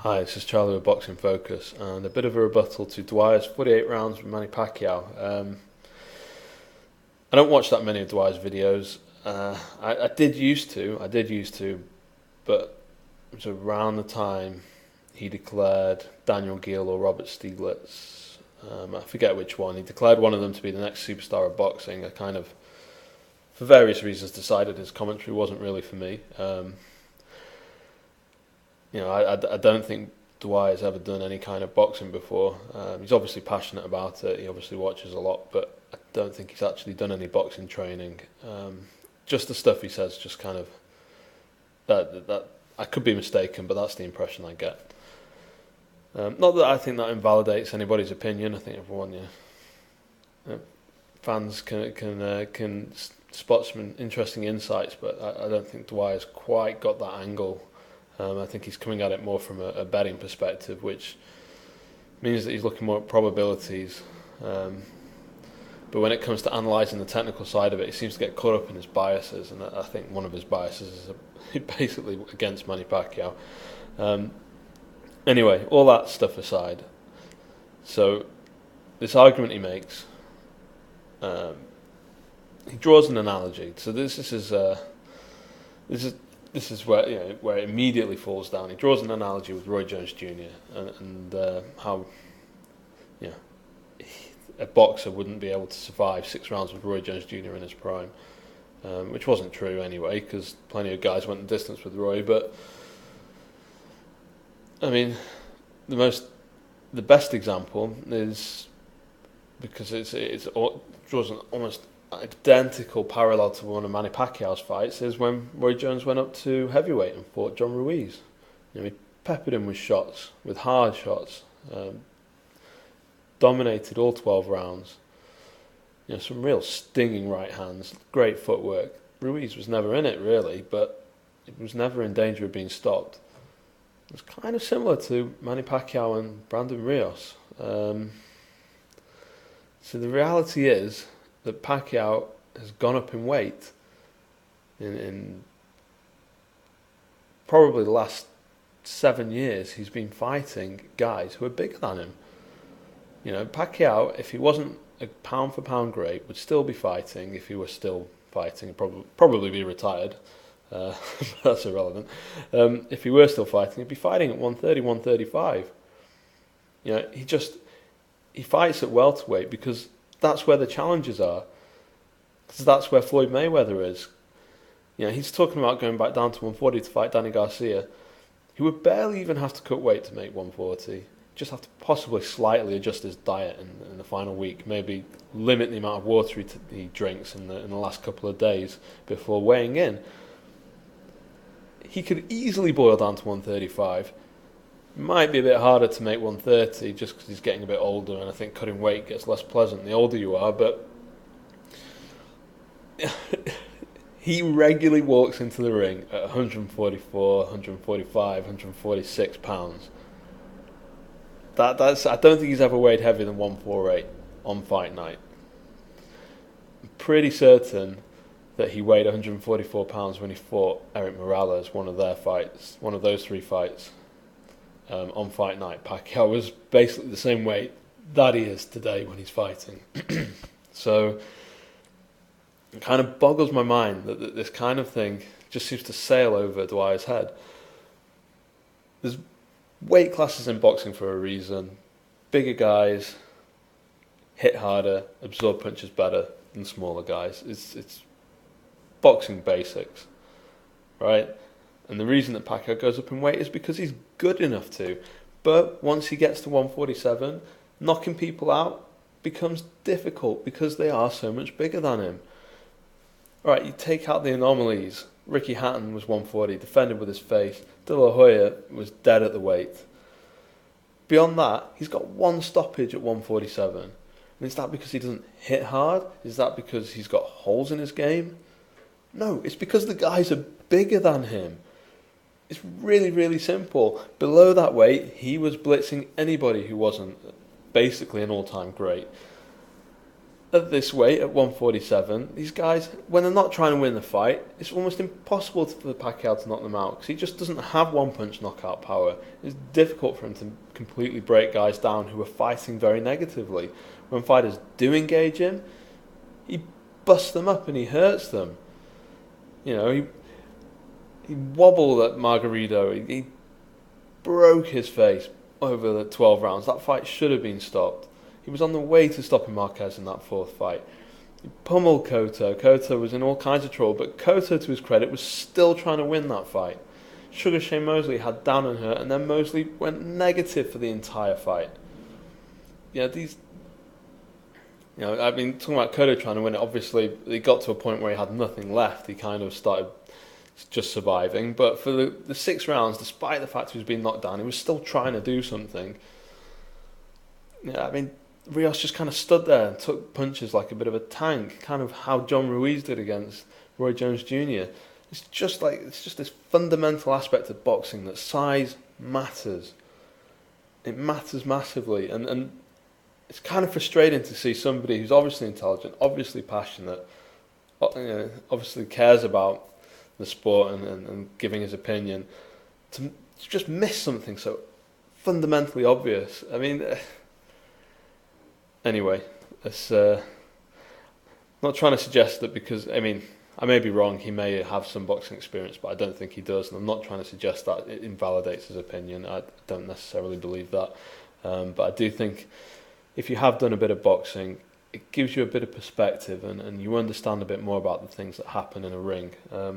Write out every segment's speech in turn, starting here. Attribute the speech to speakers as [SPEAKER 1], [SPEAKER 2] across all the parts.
[SPEAKER 1] Hi, this is Charlie with Boxing Focus, and a bit of a rebuttal to Dwyer's 48 rounds with Manny Pacquiao. I don't watch that many of Dwyer's videos. I did used to, but it was around the time he declared Daniel Geale or Robert Stieglitz. I forget which one. He declared one of them to be the next superstar of boxing. I kind of, for various reasons, decided his commentary wasn't really for me. I don't think Dwyer's ever done any kind of boxing before. He's obviously passionate about it. He obviously watches a lot, but I don't think he's actually done any boxing training. Just the stuff he says, just kind of that I could be mistaken, but that's the impression I get. Not that I think that invalidates anybody's opinion. I think everyone, fans can spot some interesting insights, but I don't think Dwyer's quite got that angle. I think he's coming at it more from a betting perspective, which means that he's looking more at probabilities. But when it comes to analysing the technical side of it, he seems to get caught up in his biases, and I think one of his biases is basically against Manny Pacquiao. Anyway, all that stuff aside, so this argument he makes, he draws an analogy. So this is where it immediately falls down. He draws an analogy with Roy Jones Jr. and how a boxer wouldn't be able to survive 6 rounds with Roy Jones Jr. in his prime, which wasn't true anyway, because plenty of guys went the distance with Roy. But I mean, the best example is, because it draws an almost identical parallel to one of Manny Pacquiao's fights, is when Roy Jones went up to heavyweight and fought John Ruiz. He peppered him with shots, with hard shots, dominated all 12 rounds. Some real stinging right hands, great footwork. Ruiz was never in it really, but it was never in danger of being stopped. It was kind of similar to Manny Pacquiao and Brandon Rios. So the reality is that Pacquiao has gone up in weight in probably the last 7 years. He's been fighting guys who are bigger than him. Pacquiao, if he wasn't a pound for pound great, would still be fighting. If he were still fighting, he'd probably be retired. That's irrelevant. If he were still fighting, he'd be fighting at 130, 135. He fights at welterweight because that's where the challenges are. Because that's where Floyd Mayweather is. He's talking about going back down to 140 to fight Danny Garcia. He would barely even have to cut weight to make 140. Just have to possibly slightly adjust his diet in the final week. Maybe limit the amount of water he drinks in the last couple of days before weighing in. He could easily boil down to 135. Might be a bit harder to make 130 just because he's getting a bit older, and I think cutting weight gets less pleasant the older you are, but he regularly walks into the ring at 144, 145, 146 pounds. That's I don't think he's ever weighed heavier than 148 on fight night. I'm pretty certain that he weighed 144 pounds when he fought Eric Morales, one of those 3 fights. On fight night, Pacquiao was basically the same weight that he is today when he's fighting. So it kind of boggles my mind that this kind of thing just seems to sail over Dwyer's head. There's weight classes in boxing for a reason. Bigger guys hit harder, absorb punches better than smaller guys. It's boxing basics, right? And the reason that Pacquiao goes up in weight is because he's good enough to. But once he gets to 147, knocking people out becomes difficult because they are so much bigger than him. Right, you take out the anomalies. Ricky Hatton was 140, defended with his face. De La Hoya was dead at the weight. Beyond that, he's got one stoppage at 147. And is that because he doesn't hit hard? Is that because he's got holes in his game? No, it's because the guys are bigger than him. It's really, really simple. Below that weight, he was blitzing anybody who wasn't basically an all-time great. at this weight, at 147, these guys, when they're not trying to win the fight, it's almost impossible for Pacquiao to knock them out because he just doesn't have one-punch knockout power. It's difficult for him to completely break guys down who are fighting very negatively. When fighters do engage him, he busts them up and he hurts them. You know, he wobbled at Margarito. He broke his face over the 12 rounds. That fight should have been stopped. He was on the way to stopping Marquez in that fourth fight. He pummeled Cotto. Cotto was in all kinds of trouble, but Cotto, to his credit, was still trying to win that fight. Sugar Shane Mosley had down on her, and then Mosley went negative for the entire fight. Yeah, these... You know, I've been talking about Cotto trying to win it. Obviously, he got to a point where he had nothing left. He kind of started just surviving. But for the 6 rounds, despite the fact he was being knocked down, he was still trying to do something. Yeah, I mean... Rios just kind of stood there and took punches like a bit of a tank, kind of how John Ruiz did against Roy Jones Jr. It's just this fundamental aspect of boxing that size matters. It matters massively, and it's kind of frustrating to see somebody who's obviously intelligent, obviously passionate, obviously cares about the sport and giving his opinion, to just miss something so fundamentally obvious. I mean... Anyway, it's not trying to suggest that because, I mean, I may be wrong, he may have some boxing experience, but I don't think he does, and I'm not trying to suggest that it invalidates his opinion. I don't necessarily believe that. But I do think if you have done a bit of boxing, it gives you a bit of perspective and you understand a bit more about the things that happen in a ring. A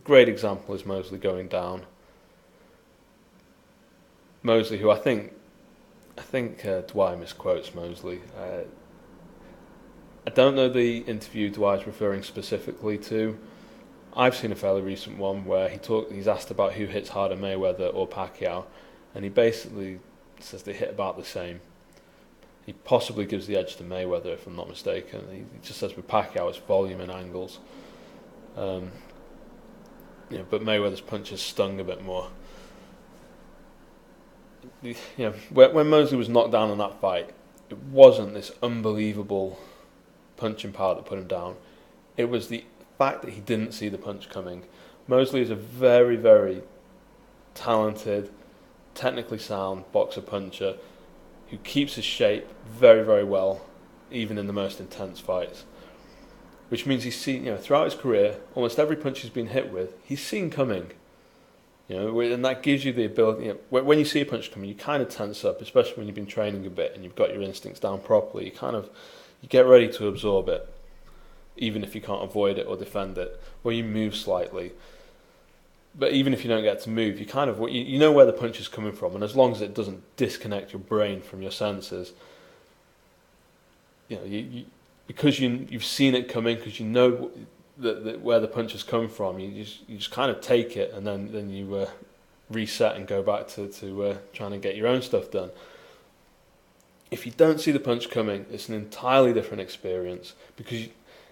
[SPEAKER 1] great example is Mosley going down. Mosley, who I think Dwyer misquotes Mosley. I don't know the interview Dwyer's referring specifically to. I've seen a fairly recent one where he's asked about who hits harder, Mayweather or Pacquiao, and he basically says they hit about the same. He possibly gives the edge to Mayweather, if I'm not mistaken. He just says with Pacquiao it's volume and angles. But Mayweather's punches stung a bit more. When Mosley was knocked down in that fight, it wasn't this unbelievable punching power that put him down. It was the fact that he didn't see the punch coming. Mosley is a very, very talented, technically sound boxer puncher who keeps his shape very, very well, even in the most intense fights. Which means he's seen, throughout his career, almost every punch he's been hit with, he's seen coming. And that gives you the ability. When you see a punch coming, you kind of tense up, especially when you've been training a bit and you've got your instincts down properly. You get ready to absorb it, even if you can't avoid it or defend it, or you move slightly. But even if you don't get to move, you know where the punch is coming from, and as long as it doesn't disconnect your brain from your senses, because you've seen it coming, because you know that where the punches come from, you just kind of take it, and then you reset and go back to trying to get your own stuff done. If you don't see the punch coming, it's an entirely different experience,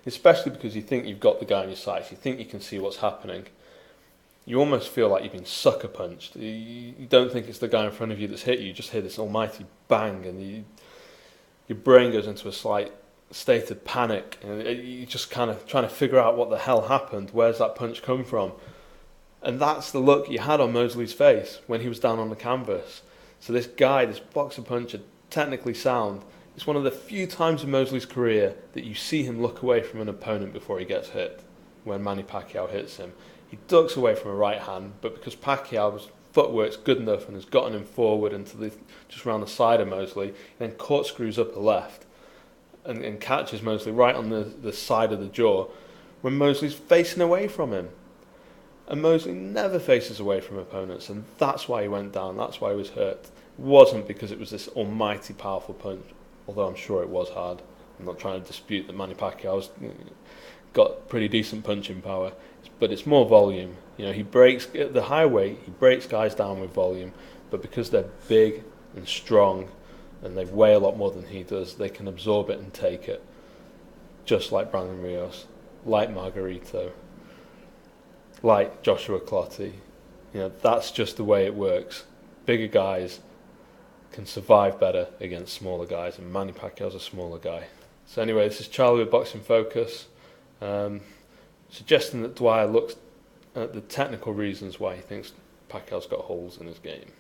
[SPEAKER 1] especially because you think you've got the guy on your sights, you think you can see what's happening. You almost feel like you've been sucker punched. You don't think it's the guy in front of you that's hit you. You just hear this almighty bang, and your brain goes into a slight state of panic, and you're just kind of trying to figure out what the hell happened. Where's that punch come from? And that's the look you had on Mosley's face when he was down on the canvas. So this guy, this boxer puncher, technically sound, it's one of the few times in Mosley's career that you see him look away from an opponent before he gets hit. When Manny Pacquiao hits him, he ducks away from a right hand, but because Pacquiao's footwork's good enough and has gotten him forward into just around the side of Mosley, he then corkscrews up a left and catches Mosley right on the side of the jaw when Mosley's facing away from him. And Mosley never faces away from opponents, and that's why he went down, that's why he was hurt. It wasn't because it was this almighty powerful punch, although I'm sure it was hard. I'm not trying to dispute that Manny Pacquiao's got pretty decent punching power, but it's more volume. He breaks at the high weight, he breaks guys down with volume, but because they're big and strong and they weigh a lot more than he does, they can absorb it and take it, just like Brandon Rios, like Margarito, like Joshua Clottey. That's just the way it works. Bigger guys can survive better against smaller guys, and Manny Pacquiao's a smaller guy. So anyway, this is Charlie with Boxing Focus, suggesting that Dwyer looks at the technical reasons why he thinks Pacquiao's got holes in his game.